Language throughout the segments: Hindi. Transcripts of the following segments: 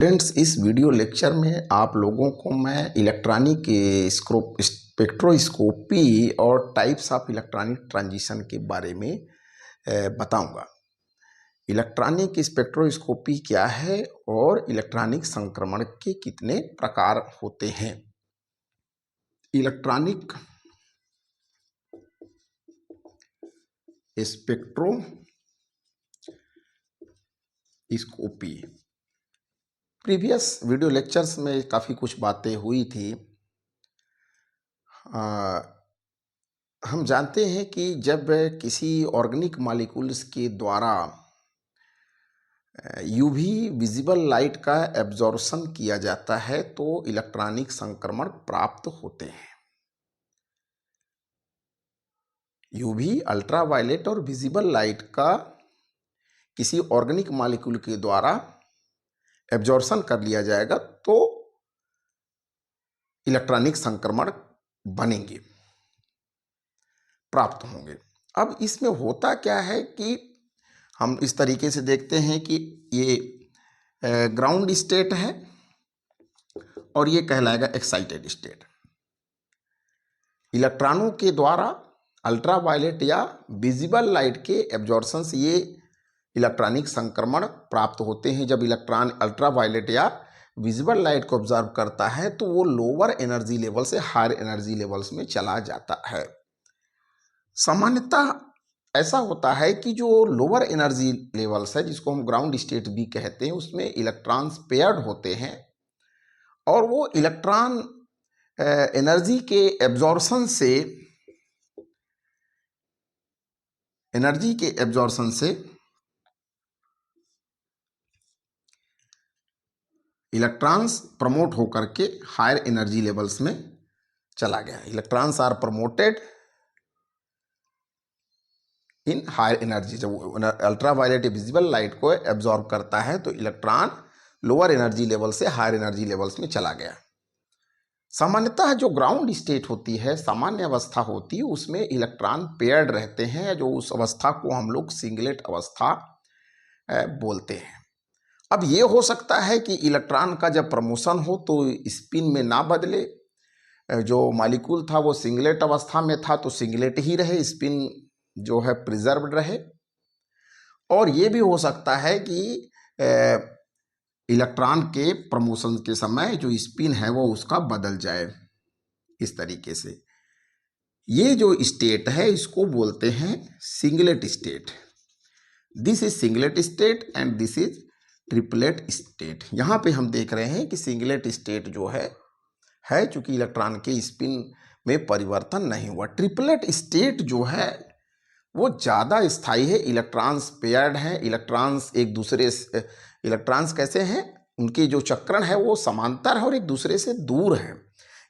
फ्रेंड्स, इस वीडियो लेक्चर में आप लोगों को मैं इलेक्ट्रॉनिक स्पेक्ट्रोस्कोपी और टाइप्स ऑफ इलेक्ट्रॉनिक ट्रांजिशन के बारे में बताऊंगा। इलेक्ट्रॉनिक स्पेक्ट्रोस्कोपी क्या है और इलेक्ट्रॉनिक संक्रमण के कितने प्रकार होते हैं। Electronic spectroscopy previous video lectures में काफ़ी कुछ बातें हुई थी। हम जानते हैं कि जब किसी ऑर्गेनिक मॉलिक्यूल्स के द्वारा यूवी विजिबल लाइट का एब्जॉर्प्शन किया जाता है तो इलेक्ट्रॉनिक संक्रमण प्राप्त होते हैं। यूवी, अल्ट्रावायलेट और विजिबल लाइट का किसी ऑर्गेनिक मॉलिक्यूल के द्वारा एब्जॉर्प्शन कर लिया जाएगा तो इलेक्ट्रॉनिक संक्रमण बनेंगे, प्राप्त होंगे। अब इसमें होता क्या है कि हम इस तरीके से देखते हैं कि ये ग्राउंड स्टेट है और ये कहलाएगा एक्साइटेड स्टेट। इलेक्ट्रॉनों के द्वारा अल्ट्रावायलेट या विजिबल लाइट के एब्जॉर्प्शन से ये इलेक्ट्रॉनिक संक्रमण प्राप्त होते हैं। जब इलेक्ट्रॉन अल्ट्रावायलेट या विजिबल लाइट को ऑब्जर्व करता है तो वो लोअर एनर्जी लेवल से हायर एनर्जी लेवल्स में चला जाता है। सामान्यतः ऐसा होता है कि जो लोअर एनर्जी लेवल्स है, जिसको हम ग्राउंड स्टेट भी कहते हैं, उसमें इलेक्ट्रॉन्स पेयर्ड होते हैं और वो इलेक्ट्रॉन एनर्जी के एब्जॉर्प्शन से इलेक्ट्रॉन्स प्रमोट होकर के हायर एनर्जी लेवल्स में चला गया। Electrons are promoted in higher energy. जब अल्ट्रावायलेट विजिबल लाइट को एब्जॉर्ब करता है तो इलेक्ट्रॉन लोअर एनर्जी लेवल से हायर एनर्जी लेवल्स में चला गया। सामान्यतः जो ग्राउंड स्टेट होती है, सामान्य अवस्था होती है, उसमें इलेक्ट्रॉन पेयर्ड रहते हैं। जो उस अवस्था को हम लोग सिंगलेट अवस्था बोलते हैं। अब ये हो सकता है कि इलेक्ट्रॉन का जब प्रमोशन हो तो स्पिन में ना बदले। जो मॉलिक्यूल था वो सिंगलेट अवस्था में था तो सिंगलेट ही रहे, स्पिन जो है प्रिजर्व्ड रहे। और ये भी हो सकता है कि इलेक्ट्रॉन के प्रमोशन के समय जो स्पिन है वो उसका बदल जाए। इस तरीके से ये जो स्टेट है इसको बोलते हैं singlet state. This is singlet state and this is triplet state. यहाँ पे हम देख रहे हैं कि सिंगलेट स्टेट जो है चूंकि इलेक्ट्रॉन के स्पिन में परिवर्तन नहीं हुआ। ट्रिपलेट स्टेट जो है वो ज़्यादा स्थायी है। इलेक्ट्रॉन्स पेयर्ड हैं, इलेक्ट्रॉन्स एक दूसरे से, इलेक्ट्रॉन्स कैसे हैं, उनकी जो चक्रण है वो समांतर है और एक दूसरे से दूर है।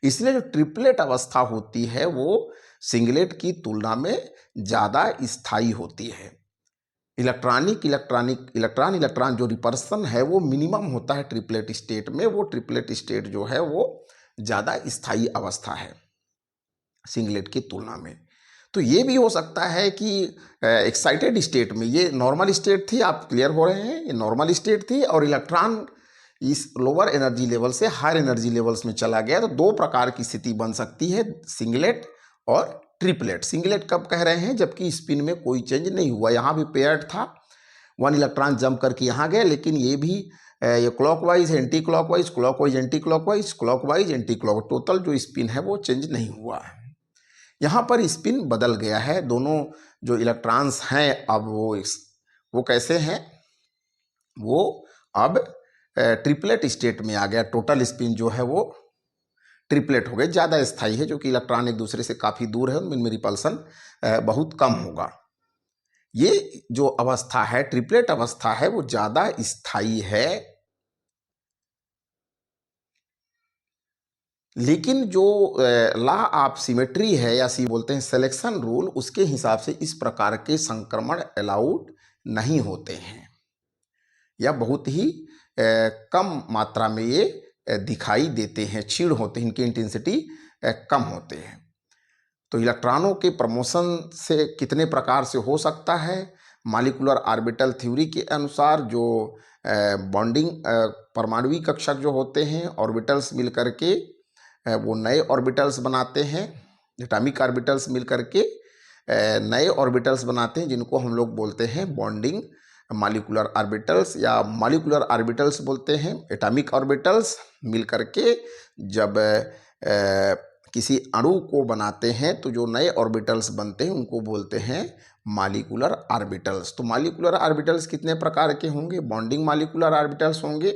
इसलिए जो ट्रिपलेट अवस्था होती है वो सिंगलेट की तुलना में ज़्यादा स्थायी होती है। इलेक्ट्रॉन जो रिपल्सन है वो मिनिमम होता है ट्रिपलेट स्टेट में। वो ट्रिपलेट स्टेट जो है वो ज़्यादा स्थायी अवस्था है सिंगलेट की तुलना में। तो ये भी हो सकता है कि एक्साइटेड स्टेट में, ये नॉर्मल स्टेट थी, आप क्लियर हो रहे हैं, ये नॉर्मल स्टेट थी और इलेक्ट्रॉन इस लोअर एनर्जी लेवल से हायर एनर्जी लेवल्स में चला गया। तो दो प्रकार की स्थिति बन सकती है, सिंगलेट और ट्रिपलेट। सिंगलेट कब कह रहे हैं, जबकि स्पिन में कोई चेंज नहीं हुआ। यहाँ भी पेयर्ड था, वन इलेक्ट्रॉन जंप करके यहाँ गया, लेकिन ये भी ये clockwise anti clockwise, clockwise anti clockwise, clockwise anti clock, total जो स्पिन है वो चेंज नहीं हुआ है। यहाँ पर स्पिन बदल गया है। दोनों जो इलेक्ट्रॉन्स हैं अब वो कैसे हैं, वो अब ट्रिपलेट स्टेट में आ गया। टोटल स्पिन जो है वो ट्रिपलेट हो गए, ज़्यादा स्थायी है, जो कि इलेक्ट्रॉन एक दूसरे से काफ़ी दूर है, उनमें रिपल्सन बहुत कम होगा। ये जो अवस्था है, ट्रिपलेट अवस्था है, वो ज़्यादा स्थायी है। लेकिन जो लॉ ऑफ सिमेट्री है या बोलते हैं सिलेक्शन रूल, उसके हिसाब से इस प्रकार के संक्रमण अलाउड नहीं होते हैं या बहुत ही कम मात्रा में ये दिखाई देते हैं, क्षीण होते हैं, इनकी इंटेंसिटी कम होते हैं। तो इलेक्ट्रॉनों के प्रमोशन से कितने प्रकार से हो सकता है, मॉलिक्यूलर ऑर्बिटल थ्योरी के अनुसार जो बॉन्डिंग परमाणुविक कक्षक जो होते हैं ऑर्बिटल्स मिल करके वो नए ऑर्बिटल्स बनाते हैं, एटॉमिक ऑर्बिटल्स मिल करके नए ऑर्बिटल्स बनाते हैं, जिनको हम लोग बोलते हैं बॉन्डिंग मॉलिक्यूलर ऑर्बिटल्स या मॉलिक्यूलर ऑर्बिटल्स बोलते हैं। एटॉमिक ऑर्बिटल्स मिल करके जब किसी अणु को बनाते हैं तो जो नए ऑर्बिटल्स बनते हैं उनको बोलते हैं मॉलिक्यूलर ऑर्बिटल्स। तो मॉलिक्यूलर ऑर्बिटल्स कितने प्रकार के होंगे? बॉन्डिंग मॉलिक्यूलर ऑर्बिटल्स होंगे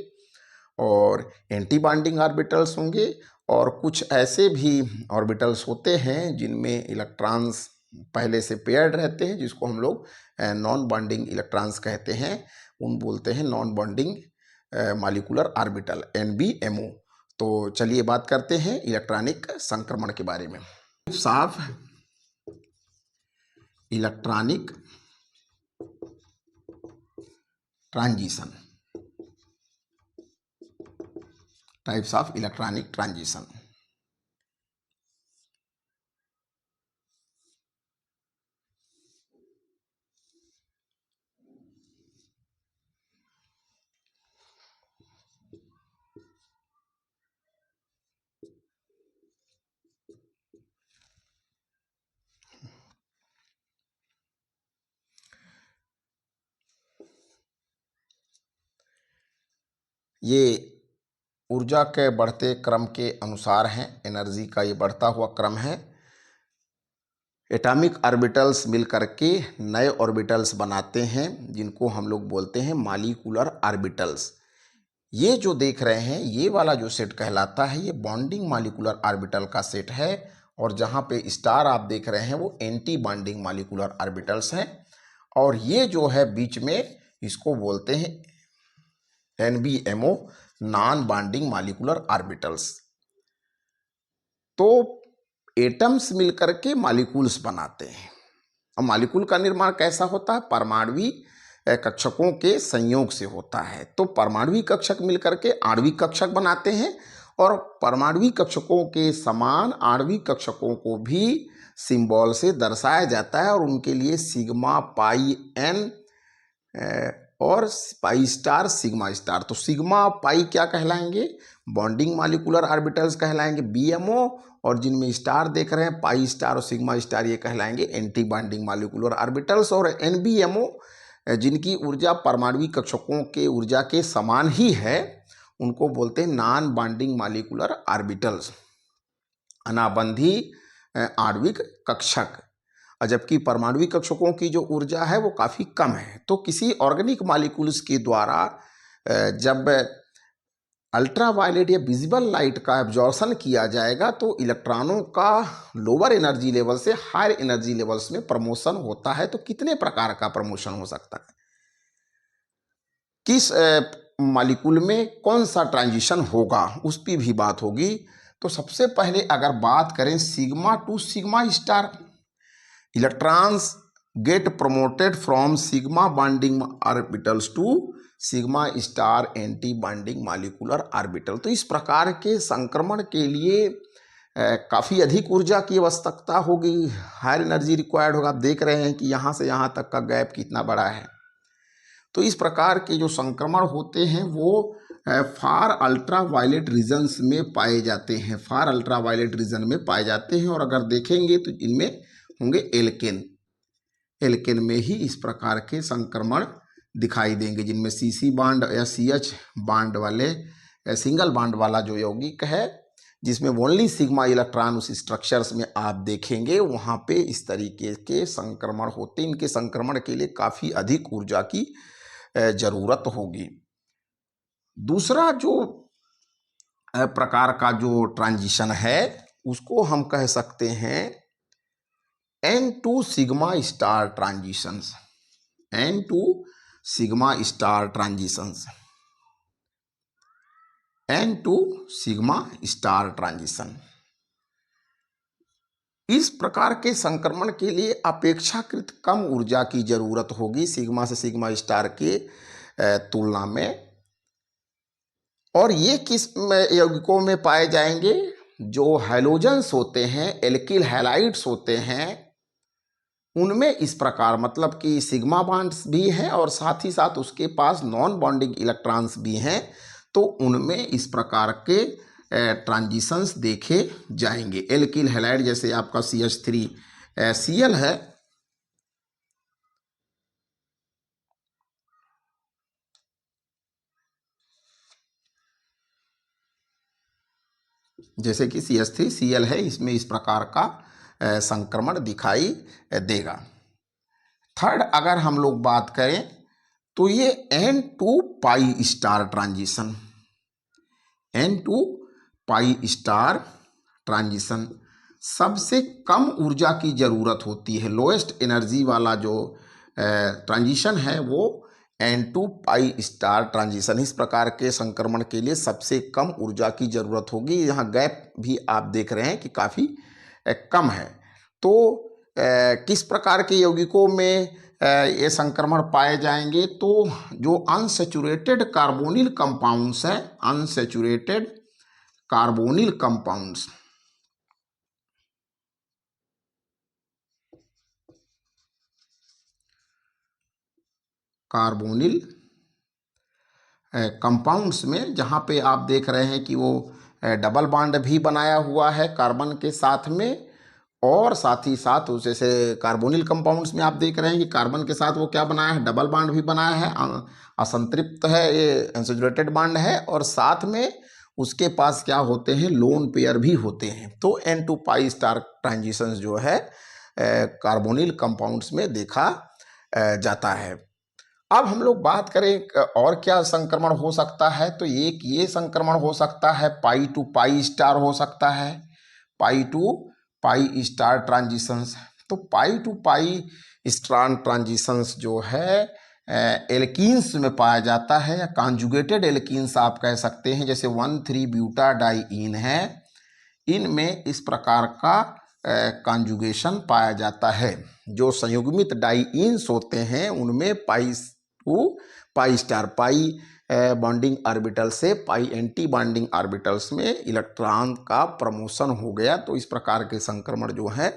और एंटी बॉन्डिंग ऑर्बिटल्स होंगे, और कुछ ऐसे भी ऑर्बिटल्स होते हैं जिनमें इलेक्ट्रॉन्स पहले से पेयर्ड रहते हैं, जिसको हम लोग नॉन बॉन्डिंग इलेक्ट्रॉन्स कहते हैं, उन बोलते हैं non bonding molecular orbital, NBMO। तो चलिए बात करते हैं इलेक्ट्रॉनिक संक्रमण के बारे में। साफ electronic transition, types of electronic transition. ये ऊर्जा के बढ़ते क्रम के अनुसार हैं, एनर्जी का ये बढ़ता हुआ क्रम है। एटॉमिक ऑर्बिटल्स मिल करके नए ऑर्बिटल्स बनाते हैं, जिनको हम लोग बोलते हैं मॉलिक्यूलर ऑर्बिटल्स। ये जो देख रहे हैं ये वाला जो सेट कहलाता है, ये बॉन्डिंग मॉलिक्यूलर ऑर्बिटल का सेट है, और जहाँ पे स्टार आप देख रहे हैं वो एंटी बॉन्डिंग मॉलिक्यूलर ऑर्बिटल्स हैं, और ये जो है बीच में इसको बोलते हैं NBMO, non bonding molecular orbitals. तो एटम्स मिलकर के मॉलिक्यूल्स बनाते हैं। अब मॉलिक्यूल का निर्माण कैसा होता है? परमाणुविक कक्षकों के संयोग से होता है। तो परमाणुविक कक्षक मिलकर के आणविक कक्षक बनाते हैं, और परमाणुविक कक्षकों के समान आणविक कक्षकों को भी सिंबल से दर्शाया जाता है, और उनके लिए सिग्मा, पाई, एन और पाई स्टार, सिग्मा स्टार। तो सिग्मा पाई क्या कहलाएंगे? बॉन्डिंग मॉलिक्यूलर ऑर्बिटल्स कहलाएंगे BMO, और जिनमें स्टार देख रहे हैं पाई स्टार और सिग्मा स्टार, ये कहलाएंगे एंटी बॉन्डिंग मॉलिक्यूलर ऑर्बिटल्स। और NBMO जिनकी ऊर्जा परमाणुविक कक्षकों के ऊर्जा के समान ही है, उनको बोलते हैं नॉन बॉन्डिंग मॉलिक्यूलर ऑर्बिटल्स, अनाबंधी आणविक कक्षक। जबकि परमाणुविक कक्षकों की जो ऊर्जा है वो काफ़ी कम है। तो किसी ऑर्गेनिक मॉलिक्यूल्स के द्वारा जब अल्ट्रावायलेट या विजिबल लाइट का एब्जॉर्प्शन किया जाएगा तो इलेक्ट्रॉनों का लोअर एनर्जी लेवल से हायर एनर्जी लेवल्स में प्रमोशन होता है। तो कितने प्रकार का प्रमोशन हो सकता है? किस मॉलिक्यूल में कौन सा ट्रांजिशन होगा, उस पर भी बात होगी। तो सबसे पहले अगर बात करें sigma to sigma star, electrons get promoted from sigma bonding orbitals to sigma star anti bonding molecular orbital. तो इस प्रकार के संक्रमण के लिए काफ़ी अधिक ऊर्जा की आवश्यकता होगी, हायर एनर्जी रिक्वायर्ड होगा। आप देख रहे हैं कि यहाँ से यहाँ तक का गैप कितना बड़ा है। तो इस प्रकार के जो संक्रमण होते हैं वो फार अल्ट्रा वायलेट रीजन्स में पाए जाते हैं, फार अल्ट्रा वायलेट रीजन में पाए जाते हैं। और अगर देखेंगे तो इनमें होंगे एल्केन में ही इस प्रकार के संक्रमण दिखाई देंगे, जिनमें CC बॉन्ड या CH बॉन्ड वाले सिंगल बॉन्ड वाला जो यौगिक है, जिसमें ओनली सिग्मा इलेक्ट्रॉन उस स्ट्रक्चर्स में आप देखेंगे, वहाँ पे इस तरीके के संक्रमण होते हैं। इनके संक्रमण के लिए काफ़ी अधिक ऊर्जा की ज़रूरत होगी। दूसरा जो प्रकार का जो ट्रांजिशन है उसको हम कह सकते हैं N2 sigma star transitions, N2 sigma star transitions, N2 sigma star transition. इस प्रकार के संक्रमण के लिए अपेक्षाकृत कम ऊर्जा की जरूरत होगी सिग्मा से सिग्मा स्टार के तुलना में। और ये किस यौगिकों में पाए जाएंगे? जो हैलोजेंस होते हैं, एल्किल हैलाइड्स होते हैं, उनमें इस प्रकार मतलब कि सिग्मा बॉन्ड्स भी हैं और साथ ही साथ उसके पास नॉन बॉन्डिंग इलेक्ट्रॉन्स भी हैं, तो उनमें इस प्रकार के ट्रांजिशंस देखे जाएंगे। एल्किल हैलाइड जैसे आपका CH3Cl है, जैसे कि CH3Cl है, इसमें इस प्रकार का संक्रमण दिखाई देगा। थर्ड अगर हम लोग बात करें तो ये N2 pi star transition, N2 pi star transition सबसे कम ऊर्जा की जरूरत होती है। लोएस्ट एनर्जी वाला जो ट्रांजिशन है वो N2 पाई स्टार ट्रांजिशन। इस प्रकार के संक्रमण के लिए सबसे कम ऊर्जा की जरूरत होगी। यहाँ गैप भी आप देख रहे हैं कि काफ़ी कम है। तो किस प्रकार के यौगिकों में ये संक्रमण पाए जाएंगे, तो जो अनसैचुरेटेड कार्बोनिल कंपाउंड्स हैं, unsaturated carbonyl compounds, carbonyl compounds में जहाँ पे आप देख रहे हैं कि वो डबल बॉन्ड भी बनाया हुआ है कार्बन के साथ में, और साथ ही साथ उस जैसे कार्बोनिल कंपाउंड्स में आप देख रहे हैं कि कार्बन के साथ वो क्या बनाया है, डबल बॉन्ड भी बनाया है, असंतृप्त है, ये अनसैचुरेटेड बॉन्ड है, और साथ में उसके पास क्या होते हैं, लोन पेयर भी होते हैं। तो N2 पाई स्टार ट्रांजिशंस जो है कार्बोनिल कंपाउंड्स में देखा जाता है। अब हम लोग बात करें और क्या संक्रमण हो सकता है, तो एक ये संक्रमण हो सकता है पाई टू पाई स्टार हो सकता है, पाई टू पाई स्टार ट्रांजिशंस। तो पाई टू पाई स्टार ट्रांजिशंस जो है एल्कीन्स में पाया जाता है, या कॉन्जुगेटेड एल्कीन्स आप कह सकते हैं, जैसे 1,3 ब्यूटाडाइईन है, इनमें इस प्रकार का कॉन्जुगेशन पाया जाता है। जो संयुग्मित डाइईन्स होते हैं उनमें pi to pi star, pi bonding orbital से पाई एंटी बॉन्डिंग ऑर्बिटल्स में इलेक्ट्रॉन का प्रमोशन हो गया। तो इस प्रकार के संक्रमण जो है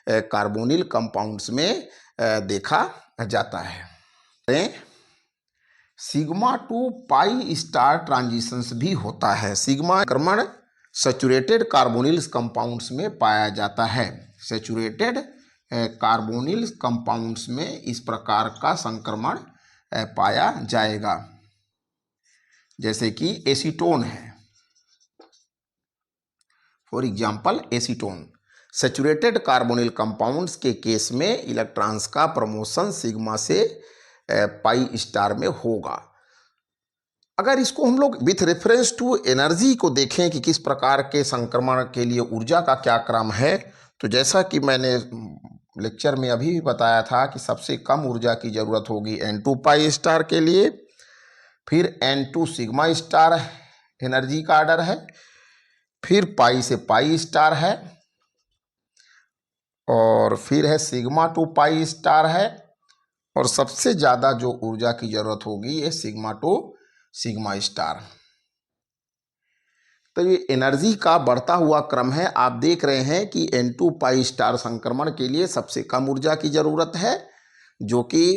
कार्बोनिल कंपाउंड्स में देखा जाता है। Sigma two pi star transitions भी होता है। सिग्मा संक्रमण सैचुरेटेड कार्बोनिल कंपाउंड्स में पाया जाता है। सैचुरेटेड कार्बोनिल कंपाउंड्स में इस प्रकार का संक्रमण पाया जाएगा, जैसे कि एसीटोन है, for example acetone. Saturated carbonyl compounds के केस में इलेक्ट्रॉन्स का प्रमोशन सिग्मा से पाई स्टार में होगा। अगर इसको हम लोग विथ रेफरेंस टू एनर्जी को देखें कि किस प्रकार के संक्रमण के लिए ऊर्जा का क्या क्रम है, तो जैसा कि मैंने लेक्चर में अभी भी बताया था कि सबसे कम ऊर्जा की जरूरत होगी N2 पाई स्टार के लिए, फिर N2 सिग्मा स्टार एनर्जी का आर्डर है, फिर पाई से पाई स्टार है, और फिर है सिग्मा टू पाई स्टार है, और सबसे ज़्यादा जो ऊर्जा की जरूरत होगी ये सिग्मा टू सिग्मा स्टार। तो ये एनर्जी का बढ़ता हुआ क्रम है। आप देख रहे हैं कि N2 पाई स्टार संक्रमण के लिए सबसे कम ऊर्जा की जरूरत है, जो कि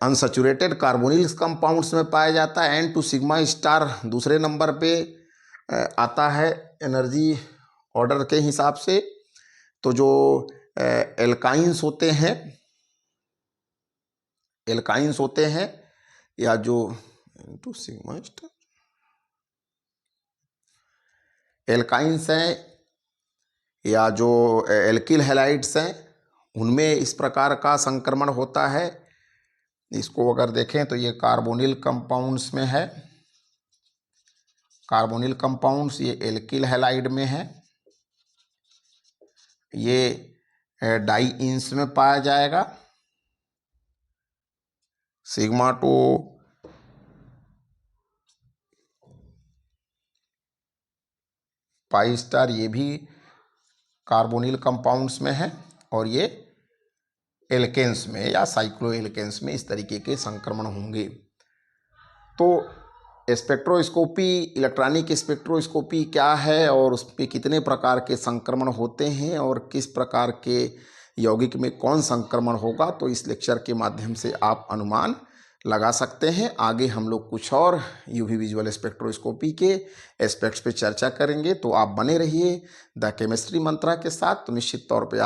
अनसैचुरेटेड कार्बोनिल कंपाउंड्स में पाया जाता है। N2 सिग्मा स्टार दूसरे नंबर पे आता है एनर्जी ऑर्डर के हिसाब से। तो जो एल्काइंस होते हैं, या जो N2 सिग्मा स्टार एल्काइंस हैं, या जो एल्किल हैलाइड्स हैं, उनमें इस प्रकार का संक्रमण होता है। इसको अगर देखें तो ये कार्बोनिल कंपाउंड्स में है, कार्बोनिल कंपाउंड्स ये एल्किल हैलाइड में है, ये डाइईन्स में पाया जाएगा। सिग्मा टू पाई स्टार ये भी कार्बोनिल कंपाउंड्स में है, और ये एल्केन्स में या साइक्लो एल्केन्स में इस तरीके के संक्रमण होंगे। तो स्पेक्ट्रोस्कोपी, इलेक्ट्रॉनिक स्पेक्ट्रोस्कोपी क्या है और उस पे कितने प्रकार के संक्रमण होते हैं और किस प्रकार के यौगिक में कौन संक्रमण होगा, तो इस लेक्चर के माध्यम से आप अनुमान लगा सकते हैं। आगे हम लोग कुछ और यूवी विजुअल स्पेक्ट्रोस्कोपी के एस्पेक्ट्स पे चर्चा करेंगे, तो आप बने रहिए द केमिस्ट्री मंत्रा के साथ। तो निश्चित तौर पे